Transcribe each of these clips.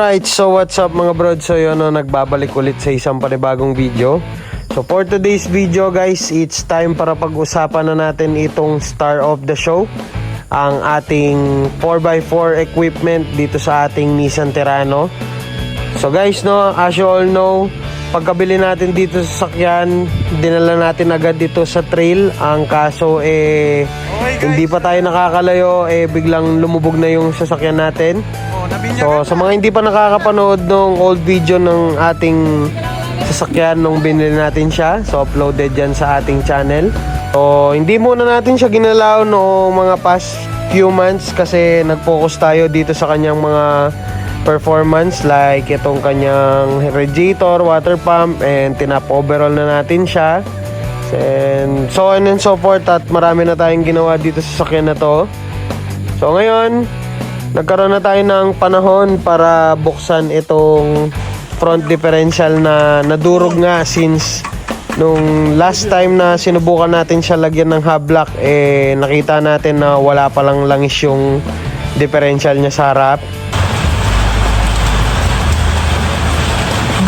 Alright, so what's up mga brod? So yun, nagbabalik ulit sa isang panibagong video. So for today's video guys, it's time para pag-usapan na natin itong star of the show, ang ating 4x4 equipment dito sa ating Nissan Terrano. So guys, no, as you all know, pagkabili natin dito sa sakyan, dinala natin agad dito sa trail. Ang kaso hindi pa tayo nakakalayo, biglang lumubog na yung sasakyan natin. So sa mga hindi pa nakakapanood ng old video ng ating sasakyan nung binili natin siya, so uploaded yan sa ating channel. So hindi muna natin siya ginalaw noong mga past few months kasi nag-focus tayo dito sa kanyang mga performance, like itong kanyang radiator, water pump, and tinap overall na natin siya, and so on and so forth. At marami na tayong ginawa dito sa sasakyan na to. So ngayon nagkaroon na tayo ng panahon para buksan itong front differential na nadurog nga since nung last time na sinubukan natin siya lagyan ng hub lock, nakita natin na wala palang langis yung differential niya sa harap.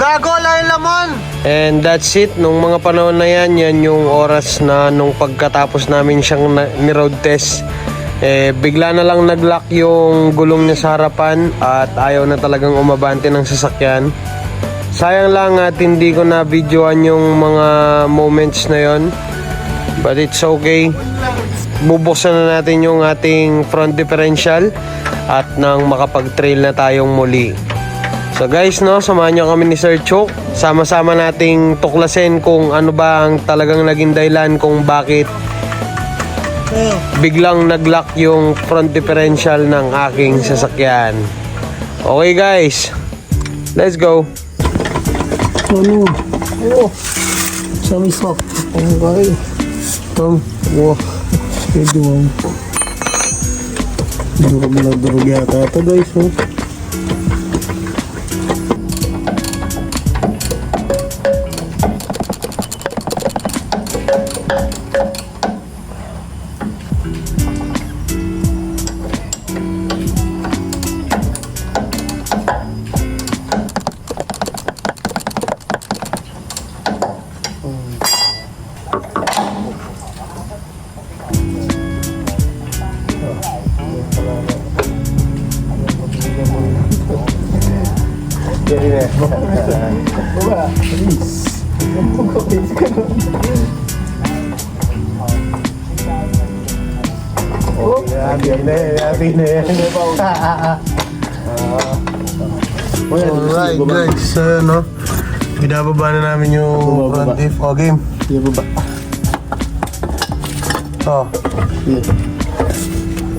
Gago lang lamon! And that's it. Nung mga panahon na yan yung oras na nung pagkatapos namin siyang ni-road test, bigla na lang nag-lock yung gulong niya sa harapan at ayaw na talagang umabante ng sasakyan. Sayang lang at hindi ko na videoan yung mga moments na yon, but it's okay. Bubuksan na natin yung ating front differential at nang makapag-trail na tayong muli. So guys, no, samahan nyo kami ni Sir Chok. Sama-sama nating tuklasin kung ano ba ang talagang naging dahilan kung bakit biglang nag-lock yung front differential ng aking sasakyan. Okay guys, let's go. Ano? Oh, sami sak. Ang gay. Tom, wow. Pwede mo. Durog na durog yata ito guys. Oh. Alright guys, no, binababa na namin yung front diff. O game. Baba. Oh.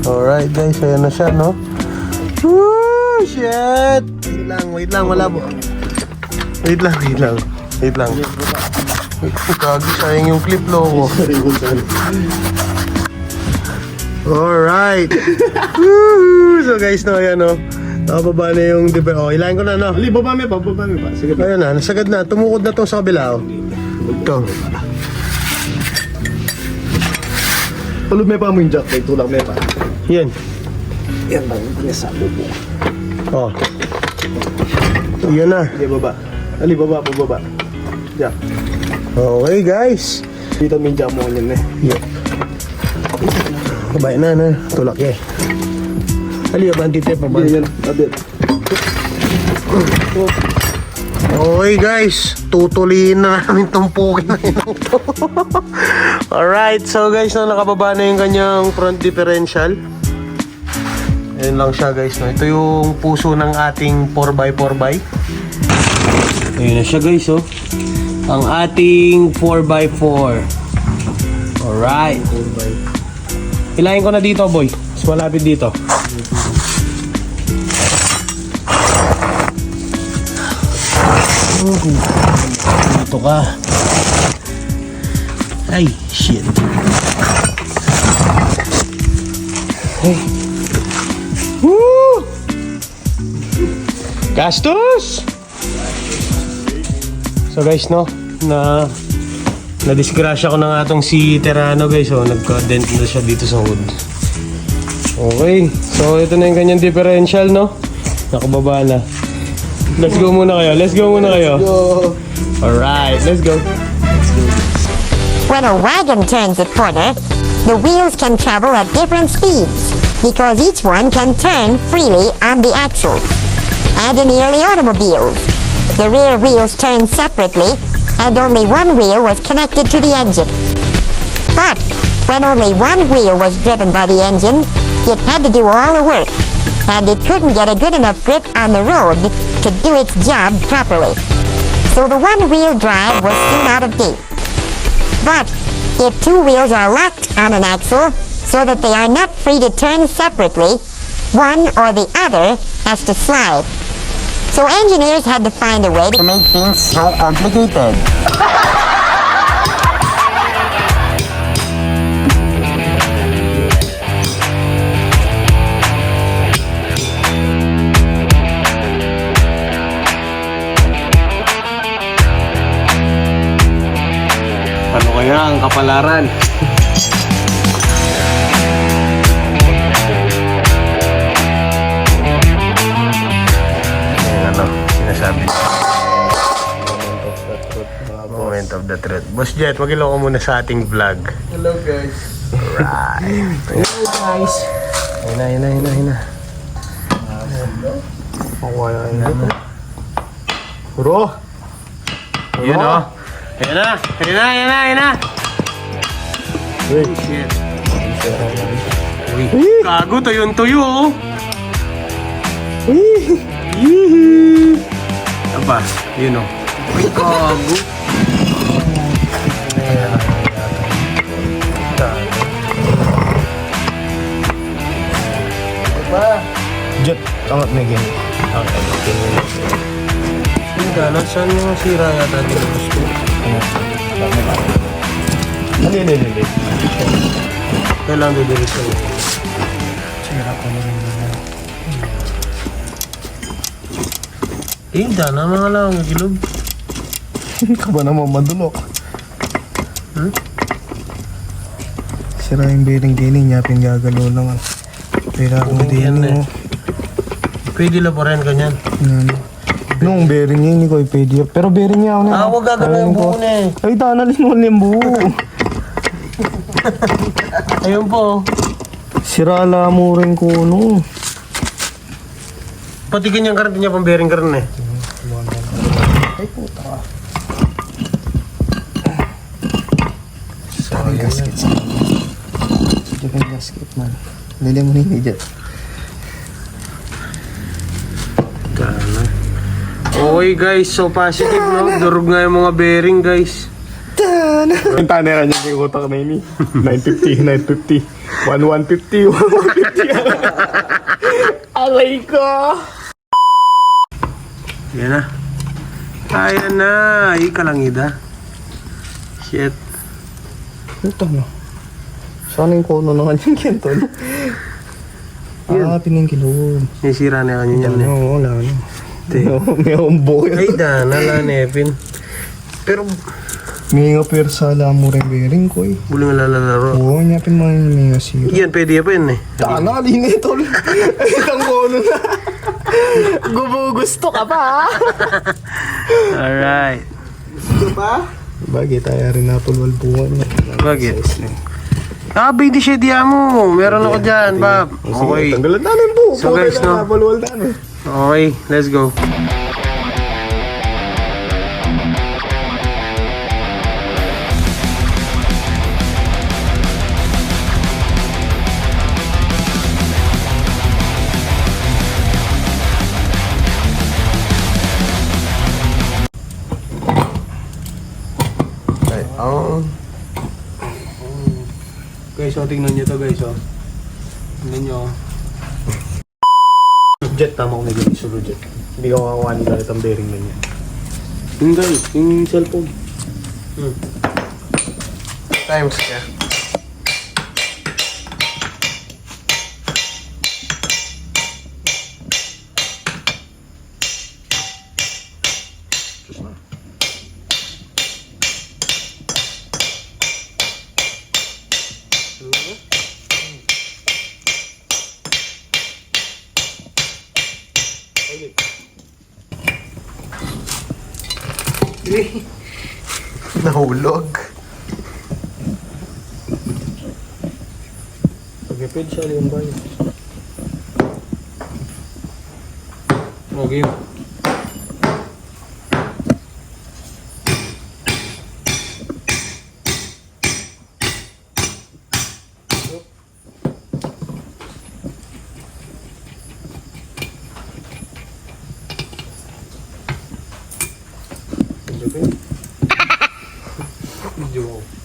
Alright guys, ayan na siya, no. Woo! Shit! Wait lang, wala po. Wait lang. Kagi, sayang yung clip logo. Alright. Woo! So guys, no, ayan, no. Nakababa na yung differential. Oh, ilahin ko na, no. Ali, baba mo pa. Sige pa. Ayan na, nasagad na. Tumukod na to sa kabila, oh. Ito. Tulog may pa mo yung jack, may tulang may pa. Yan. Yan ba, yung sa bubo. Oh. Yan na. Ali, baba. Ali, baba. Jack. Okay, guys. Dito may jack mo kanyan Yep. Kabay na. Tulak eh. Ali, abanti tayo pa. Yan, abit. Okay, guys. Tutuliin na namin itong pukin na ito. Alright, so guys, nakababa na yung kanyang front differential. Ayan lang siya guys, no? Ito yung puso ng ating 4x4 bike. Ayan na siya guys, oh. Ang ating 4x4. Alright. Hilahin ko na dito, boy. Mas malapit dito. Dito ka. Ay, shit. Hey. Woo! Gastos! So guys, no, na-disgrasya ko na nga itong si Terrano guys, oh, nagka-dent na siya dito sa hood. Okay, so ito na yung kanyang differential, no? Nakababa na. Let's go muna kayo. Alright, let's go. When a wagon turns a corner, the wheels can travel at different speeds because each one can turn freely on the axle. And in the early automobiles, the rear wheels turned separately and only one wheel was connected to the engine. But when only one wheel was driven by the engine, it had to do all the work, and it couldn't get a good enough grip on the road to do its job properly. So the one-wheel drive was soon out of date. But if two wheels are locked on an axle so that they are not free to turn separately, one or the other has to slide. So engineers had to find a way to make things so complicated. Ano kaya ang kapalaran? Ano, sinasabi. Moment of the truth. Boss Jet, mag-ilaw ko muna sa ating vlog. Hello guys. Right. Hello guys. Ayun na. Ayun na. Bro. Yun o. Ayun na. Wait. Shit. Uy, gago, tuyo oh. Aba, yun o. Uy, gago. Jet, angat na game. Yung gano'n, saan yung sira yata dito gusto? Hindi. Kailangan didiretso mo. Sira ko na rin naman. Dana, mga lang, gilog. Ka ba naman madulok? Sira yung bearing din niya, pinagagalaw lang. Pera akong din mo. Pwede lang pa rin kanyan. Yan. Nung bearing niya, hindi ko pwede. Pero bearing niya ako na. Huwag gagawin yung buo na eh. Ay, tanalin mo yung buo. Ayun po. Sira mo rin ko, no. Pati kanyang karin niya pang bearing karin eh. Ay, puta ka. Sorry, gasket. Diyan yung gasket, man. Lili mo rin dyan. Gana. Okay guys, so positive no? Durog nga yung mga bearing guys. Yung tanera niya yung utak na yun eh. 950, 1150, 1150. Alay ko! Yan na. Ayan na. Ay, kalangida. Shit. Ito no. Sana yung kono naman yung kentol. Piningkilog. May sira na kanya yan eh. Oo, wala na. May umbo yun. Ay, nala Nevin. Pero, May nga persala mo rin bearing ko eh. buling lalaro. Oo, nyapin mo yung may sira. Yan, pwede pa yun eh. Tana, alin ito. Itong kono na. Gusto ka pa. Alright. Gusto pa? Bagay, tayo rin napulwal buwan. Bakit? Ah, 27 mo. Meron ako dyan, Bob. Okay. Tanggalan na ng buo. So, guys, no? Napulwal na. Okay, let's go. Guys, so tingnan nyo to guys, oh. Tingnan nyo, oh. Jet, tama ko na ganyan solo jet. Hindi ko kakawanin kahit ang bearing na niya. Yung guys, yung cellphone. Times kaya. Nahulog. Pagkipid siya yung bayo. Okay.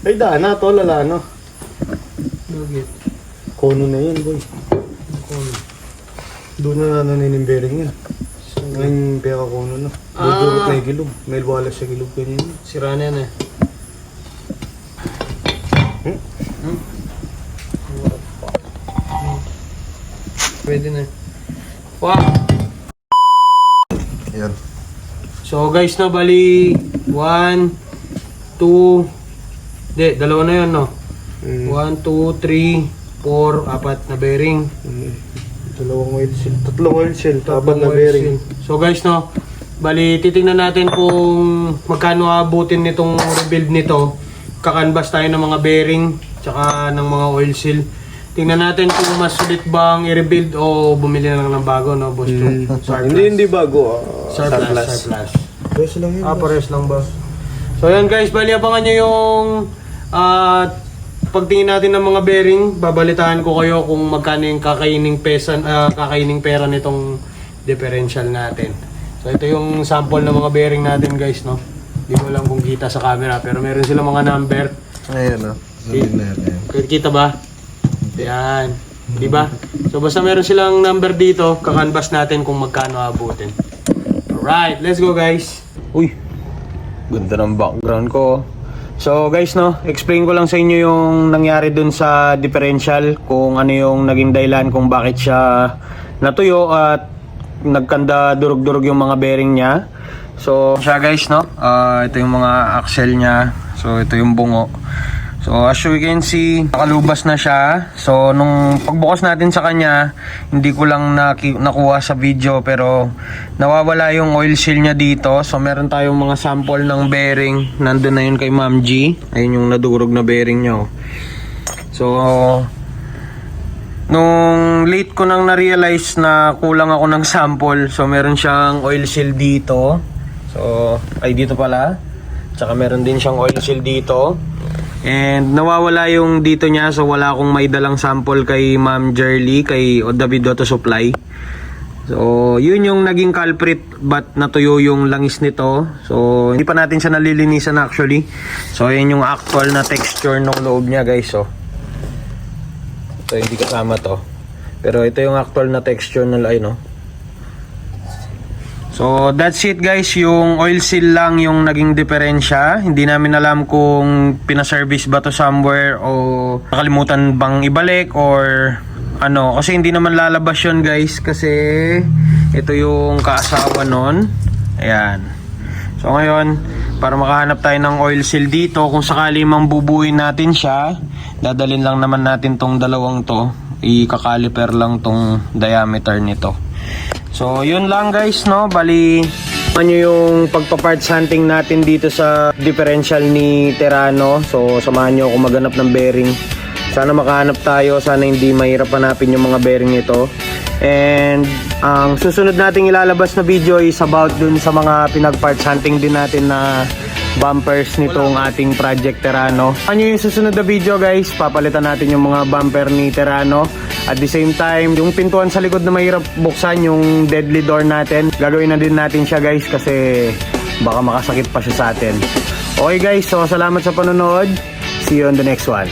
Ay, daan na to, lala no. Lugit. Kono na yan, boy. Kono. Doon na naninimbering yan. Ngayon, pera kono na. Dudurot na yung gilog. May wala sa gilog kanina. Sira na yan eh. Pwede na. Wow! Yan. So guys na bali 1, 2, dalawa na yun no? 1, 2, 3, 4, apat na bearing. Dalawang oil seal. Tatlong oil seal. Apat Tatlong na oil bearing. seal. So guys no, bali titingnan natin kung magkano abutin nitong rebuild nito. Kakanbas tayo ng mga bearing tsaka ng mga oil seal. Tingnan natin kung mas sulit bang i-rebuild o bumili na lang ng bago no, boss. Hindi bago. Surplus. Pares lang yun. Pares lang ba? So yan guys, bali abangan nyo yung pagtingin natin ng mga bearing. Babalitaan ko kayo kung magkano yung kakaining pera nitong differential natin. So ito yung sample ng mga bearing natin guys, no? Hindi ko lang kung kita sa camera pero meron sila mga number. Ayan o. Kita ba? Yan. Di ba? So basta meron silang number dito, kakanbas natin kung magkano abutin. Alright, let's go guys. Uy, ganda ng background ko. So guys no, explain ko lang sa inyo yung nangyari dun sa differential, kung ano yung naging dahilan kung bakit siya natuyo at nagkanda durog-durog yung mga bearing niya. So siya guys no, ito yung mga axle niya. So ito yung bungo. So as you can see, nakalubas na siya. So nung pagbukas natin sa kanya, hindi ko lang nakuha sa video pero nawawala yung oil seal niya dito. So meron tayong mga sample ng bearing. Nandun na yun kay Ma'am G. Ayun yung nadurog na bearing niya. So nung late ko nang na-realize na kulang ako ng sample. So meron siyang oil seal dito. So ay dito pala. Tsaka meron din siyang oil seal dito. And nawawala yung dito niya, so wala akong may dalang sample kay Ma'am Jerly, kay David Auto Supply. So yun yung naging culprit, but natuyo yung langis nito. So hindi pa natin siya nalilinisan actually. So yun yung actual na texture ng loob niya guys. So ito hindi kasama to, pero ito yung actual na texture ng ay no. So that's it guys, yung oil seal lang yung naging diferensya. Hindi namin alam kung pina-service ba to somewhere o nakalimutan bang ibalik or ano, kasi hindi naman lalabas yun guys, kasi ito yung kaasawa nun. Ayan. So ngayon, para makahanap tayo ng oil seal dito, kung sakali mang bubuin natin siya, dadalhin lang naman natin tong dalawang to, i-caliper lang tong diameter nito. So yun lang guys no, bali ano yung pagpa-parts hunting natin dito sa differential ni Terrano. So samahan nyo ako maghanap ng bearing. Sana makahanap tayo, sana hindi mahirap hanapin yung mga bearing nito. And ang susunod nating ilalabas na video is about dun sa mga pinag-parts hunting din natin na bumpers nitong ating Project Terrano. Ano yung susunod na video guys, papalitan natin yung mga bumper ni Terrano. At the same time, yung pintuan sa likod na mahirap buksan, yung deadly door natin, gagawin na din natin siya guys kasi baka makasakit pa siya sa atin. Okay guys, so salamat sa panonood. See you on the next one.